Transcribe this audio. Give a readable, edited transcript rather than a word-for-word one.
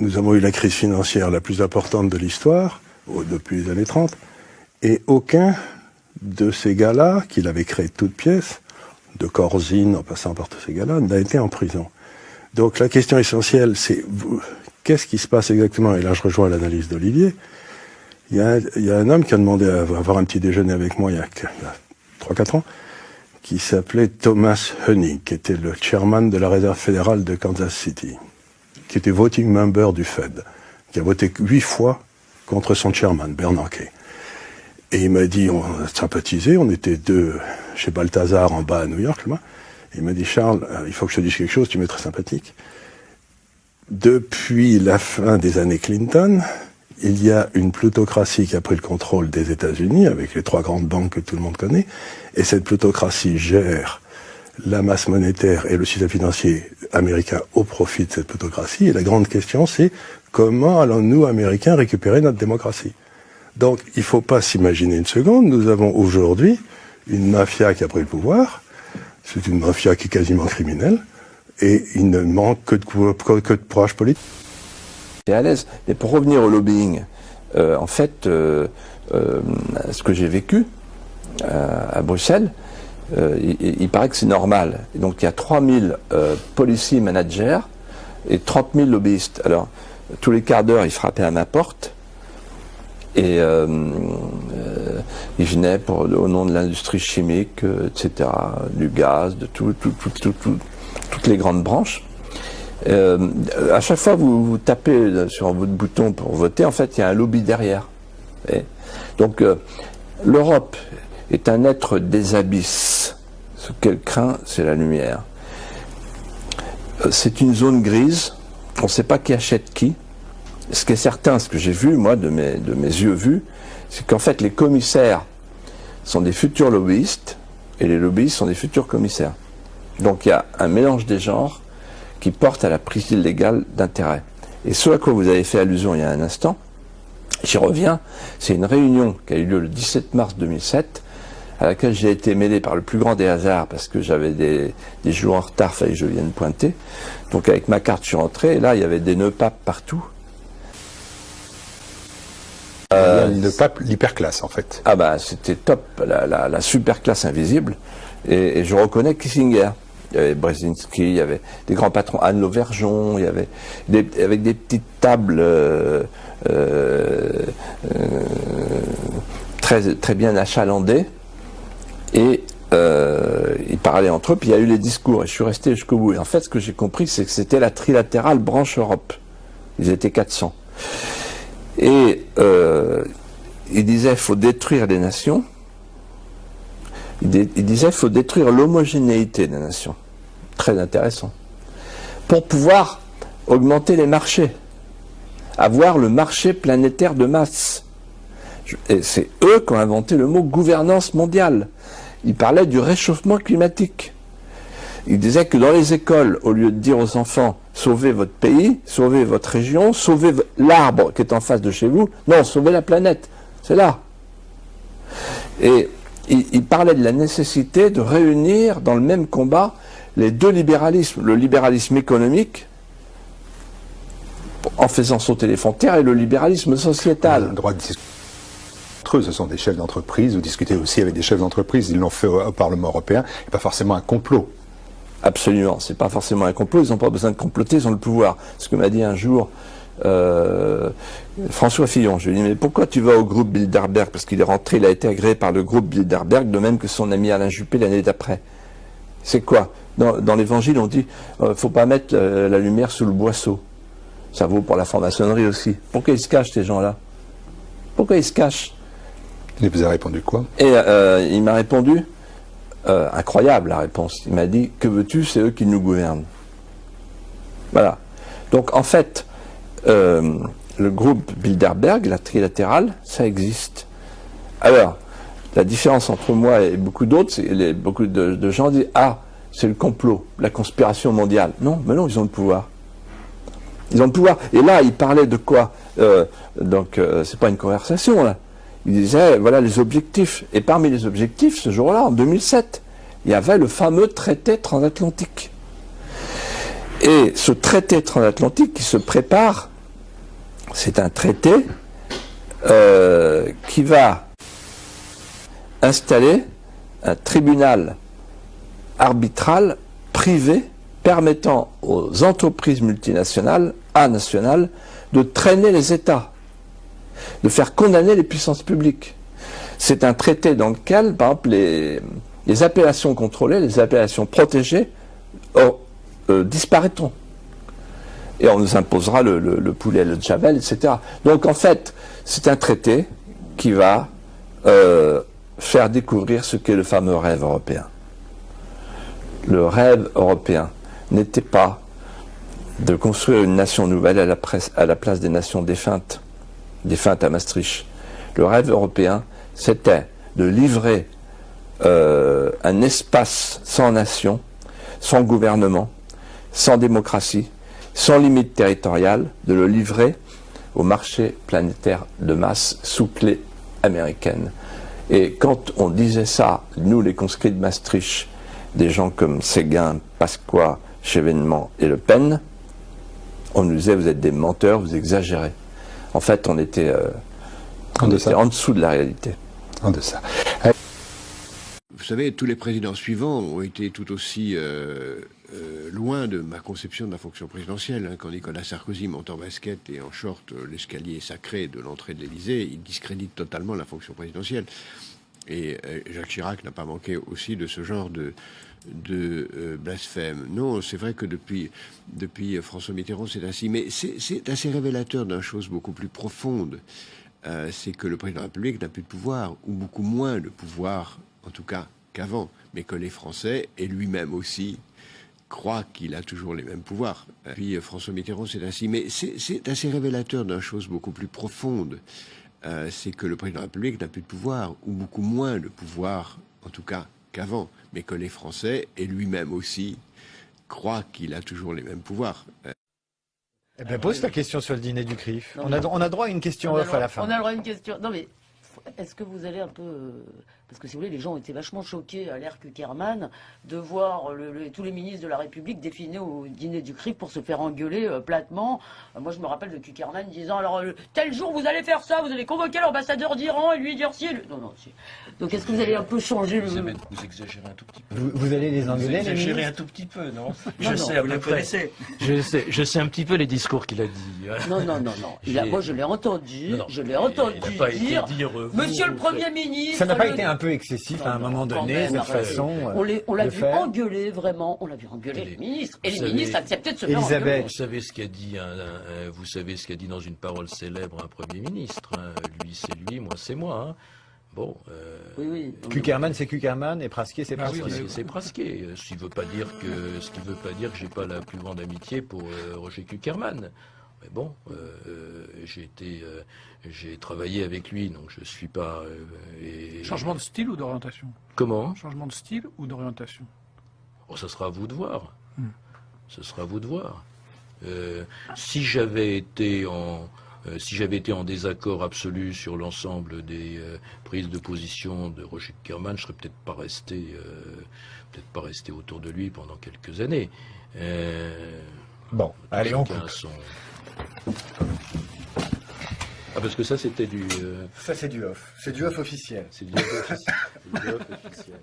nous avons eu la crise financière la plus importante de l'histoire, depuis les années 30, et aucun de ces gars-là, qu'il avait créé de toutes pièces, de Corzine en passant par tous ces gars-là, n'a été en prison. Donc la question essentielle, c'est qu'est-ce qui se passe exactement? Et là, je rejoins l'analyse d'Olivier. Il y a un homme qui a demandé à avoir un petit déjeuner avec moi il y a 3-4 ans, qui s'appelait Thomas Hoenig, qui était le chairman de la réserve fédérale de Kansas City, qui était voting member du Fed, qui a voté 8 fois contre son chairman, Bernanke. Et il m'a dit, on a sympathisé, on était deux chez Balthazar en bas à New York, là. Et il m'a dit, Charles, il faut que je te dise quelque chose, tu m'es très sympathique. Depuis la fin des années Clinton, il y a une plutocratie qui a pris le contrôle des États-Unis, avec les 3 grandes banques que tout le monde connaît, et cette plutocratie gère la masse monétaire et le système financier américain au profit de cette plutocratie. Et la grande question, c'est comment allons-nous, Américains, récupérer notre démocratie? Donc, il ne faut pas s'imaginer une seconde, nous avons aujourd'hui une mafia qui a pris le pouvoir, c'est une mafia qui est quasiment criminelle, et il ne manque que de courage politique. C'est à l'aise. Et pour revenir au lobbying, en fait, ce que j'ai vécu à Bruxelles, il paraît que c'est normal. Et donc il y a 3000 policy managers et 30 000 lobbyistes. Alors, tous les quarts d'heure, ils frappaient à ma porte. Et ils venaient au nom de l'industrie chimique, etc., du gaz, de toutes les grandes branches. À chaque fois que vous tapez sur votre bouton pour voter, en fait, il y a un lobby derrière. Et donc, l'Europe est un être des abysses. Ce qu'elle craint, c'est la lumière. C'est une zone grise. On ne sait pas qui achète qui. Ce qui est certain, ce que j'ai vu, moi, de mes yeux vus, c'est qu'en fait, les commissaires sont des futurs lobbyistes et les lobbyistes sont des futurs commissaires. Donc, il y a un mélange des genres qui porte à la prise illégale d'intérêt. Et ce à quoi vous avez fait allusion il y a un instant, j'y reviens, c'est une réunion qui a eu lieu le 17 mars 2007, à laquelle j'ai été mêlé par le plus grand des hasards, parce que j'avais des jours en retard, fallait que je vienne pointer. Donc avec ma carte, je suis rentré, et là, il y avait des nœuds papes partout. Le pape, l'hyperclasse, en fait. Ah bah, c'était top, la super classe invisible, et je reconnais Kissinger. Il y avait Brzezinski, il y avait des grands patrons, Anne Lauvergeon, il y avait avec des petites tables très bien achalandées, et ils parlaient entre eux, puis il y a eu les discours, et je suis resté jusqu'au bout. Et en fait, ce que j'ai compris, c'est que c'était la trilatérale branche Europe. Ils étaient 400. Et ils disaient qu'il faut détruire les nations. Il disait qu'il faut détruire l'homogénéité des nations. Très intéressant. Pour pouvoir augmenter les marchés. Avoir le marché planétaire de masse. Et c'est eux qui ont inventé le mot gouvernance mondiale. Ils parlaient du réchauffement climatique. Ils disaient que dans les écoles, au lieu de dire aux enfants « sauvez votre pays, sauvez votre région, sauvez l'arbre qui est en face de chez vous », non, sauvez la planète. C'est là. Et il parlait de la nécessité de réunir dans le même combat les deux libéralismes, le libéralisme économique, en faisant sauter les frontières, et le libéralisme sociétal. Le droit de discuter entre eux, ce sont des chefs d'entreprise, ou discuter aussi avec des chefs d'entreprise, ils l'ont fait au Parlement européen, et pas forcément un complot. Absolument, c'est pas forcément un complot, ils n'ont pas besoin de comploter, ils ont le pouvoir. Ce que m'a dit un jour François Fillon, je lui ai dit, mais pourquoi tu vas au groupe Bilderberg? Parce qu'il est rentré, il a été agréé par le groupe Bilderberg, de même que son ami Alain Juppé l'année d'après. C'est quoi? Dans l'évangile, on dit, faut pas mettre la lumière sous le boisseau. Ça vaut pour la franc-maçonnerie aussi. Pourquoi ils se cachent, ces gens-là? Pourquoi ils se cachent? Il vous a répondu quoi? Et il m'a répondu, incroyable la réponse, il m'a dit, que veux-tu, c'est eux qui nous gouvernent. Voilà. Donc en fait, le groupe Bilderberg, la trilatérale, ça existe. Alors, la différence entre moi et beaucoup d'autres, c'est beaucoup de gens disent, ah, c'est le complot, la conspiration mondiale. Non, mais non, ils ont le pouvoir. Ils ont le pouvoir. Et là, ils parlaient de quoi? C'est pas une conversation, là. Ils disaient, voilà les objectifs. Et parmi les objectifs, ce jour-là, en 2007, il y avait le fameux traité transatlantique. Et ce traité transatlantique qui se prépare C'est un traité qui va installer un tribunal arbitral privé permettant aux entreprises multinationales, nationales, de traîner les États, de faire condamner les puissances publiques. C'est un traité dans lequel, par exemple, les appellations contrôlées, les appellations protégées disparaîtront. Et on nous imposera le poulet, le javel, etc. Donc en fait, c'est un traité qui va faire découvrir ce qu'est le fameux rêve européen. Le rêve européen n'était pas de construire une nation nouvelle à la place des nations défuntes à Maastricht. Le rêve européen, c'était de livrer un espace sans nation, sans gouvernement, sans démocratie, sans limite territoriale, de le livrer au marché planétaire de masse sous clé américaine. Et quand on disait ça, nous les conscrits de Maastricht, des gens comme Séguin, Pasqua, Chevènement et Le Pen, on nous disait vous êtes des menteurs, vous exagérez. En fait, on était en dessous de la réalité. En deçà. Vous savez, tous les présidents suivants ont été tout aussi loin de ma conception de la fonction présidentielle. Hein. Quand Nicolas Sarkozy monte en basket et en short l'escalier sacré de l'entrée de l'Élysée, il discrédite totalement la fonction présidentielle. Et Jacques Chirac n'a pas manqué aussi de ce genre de blasphème. Non, c'est vrai que depuis François Mitterrand, c'est ainsi. Mais c'est assez révélateur d'une chose beaucoup plus profonde. C'est que le président de la République n'a plus de pouvoir, ou beaucoup moins de pouvoir, en tout cas qu'avant. Mais que les Français, et lui-même aussi, croient qu'il a toujours les mêmes pouvoirs. Puis François Mitterrand, c'est ainsi. Mais c'est assez révélateur d'une chose beaucoup plus profonde. C'est que le président de la République n'a plus de pouvoir, ou beaucoup moins de pouvoir, en tout cas qu'avant, mais que les Français, et lui-même aussi, croient qu'il a toujours les mêmes pouvoirs. Eh bien, pose ta question sur le dîner du CRIF. On a droit à une question off à la fin. On a le droit à une question. Non mais, est-ce que vous allez un peu... Parce que si vous voulez, les gens ont été vachement choqués à l'ère Kuckerman de voir tous les ministres de la République défiler au dîner du CRIF pour se faire engueuler platement. Moi, je me rappelle de Kuckerman disant, alors, tel jour, vous allez faire ça, vous allez convoquer l'ambassadeur d'Iran et lui dire si... Non. Donc, est-ce que vous allez un peu changer Vous exagérez un tout petit peu. Vous allez les engueuler, Vous les exagérez ministres un tout petit peu, non? Vous le connaissez. Je sais un petit peu les discours qu'il a dit. Non. Moi, je l'ai entendu. Je l'ai entendu dire, Monsieur le Premier ministre... Ça n'a pas été un peu excessif à un moment donné, cette façon on l'a vu engueuler, vraiment. On l'a vu engueuler les ministres. Et les ministres acceptaient de se faire engueuler. Vous savez ce qu'a dit dans une parole célèbre un Premier ministre. Hein. Lui, c'est lui, moi, c'est moi. Hein. Bon. Oui. Kuckerman, c'est Kuckerman, et Prasquier, c'est Prasquier. C'est Prasquier. Ce qui veut pas dire que j'ai pas la plus grande amitié pour Roger Kuckerman. Mais bon, j'ai travaillé avec lui, donc je suis pas... Changement de style ou d'orientation? Comment? Changement de style ou d'orientation? Oh, ça sera à vous de voir. Ce sera à vous de voir. Si j'avais été en désaccord absolu sur l'ensemble des prises de position de Roger Kuckerman, je serais peut-être pas resté autour de lui pendant quelques années. Bon, allez, on coupe. Parce que ça, c'était du... Ça, c'est du off. C'est du off officiel. C'est du off officiel.